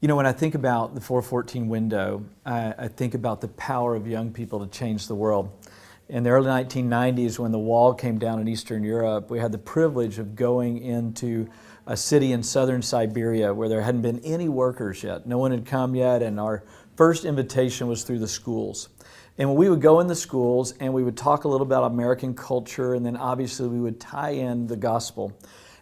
You know, when I think about the 414 window, I think about the power of young people to change the world. In the early 1990s, when the wall came down in Eastern Europe, we had the privilege of going into a city in southern Siberia where there hadn't been any workers yet. No one had come yet, and our first invitation was through the schools. And when we would go in the schools and we would talk a little about American culture, and then obviously we would tie in the gospel.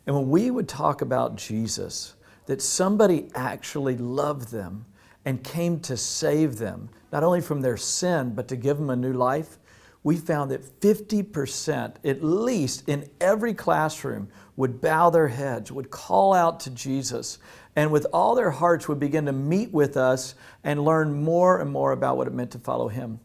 And when we would talk about Jesus, that somebody actually loved them and came to save them, not only from their sin, but to give them a new life, we found that 50%, at least in every classroom, would bow their heads, would call out to Jesus, and with all their hearts would begin to meet with us and learn more and more about what it meant to follow Him.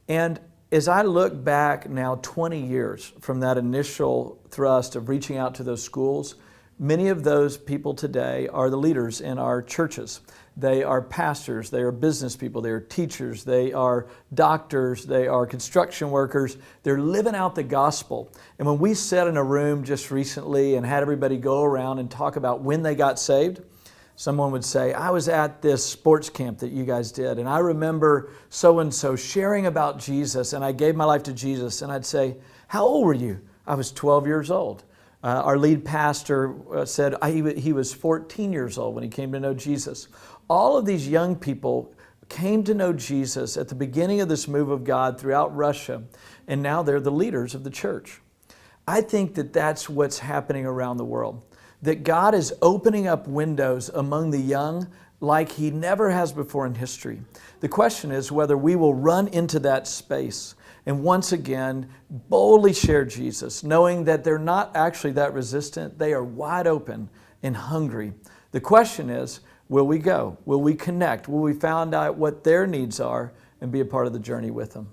And as I look back now 20 years from that initial thrust of reaching out to those schools, many of those people today are the leaders in our churches. They are pastors, they are business people, they are teachers, they are doctors, they are construction workers. They're living out the gospel. And when we sat in a room just recently and had everybody go around and talk about when they got saved, someone would say, I was at this sports camp that you guys did, and I remember so-and-so sharing about Jesus, and I gave my life to Jesus. And I'd say, how old were you? I was 12 years old. Our lead pastor said he was 14 years old when he came to know Jesus. All of these young people came to know Jesus at the beginning of this move of God throughout Russia, and now they're the leaders of the church. I think that that's what's happening around the world, that God is opening up windows among the young like He never has before in history. The question is whether we will run into that space and once again boldly share Jesus, knowing that they're not actually that resistant. They are wide open and hungry. The question is, will we go? Will we connect? Will we find out what their needs are and be a part of the journey with them?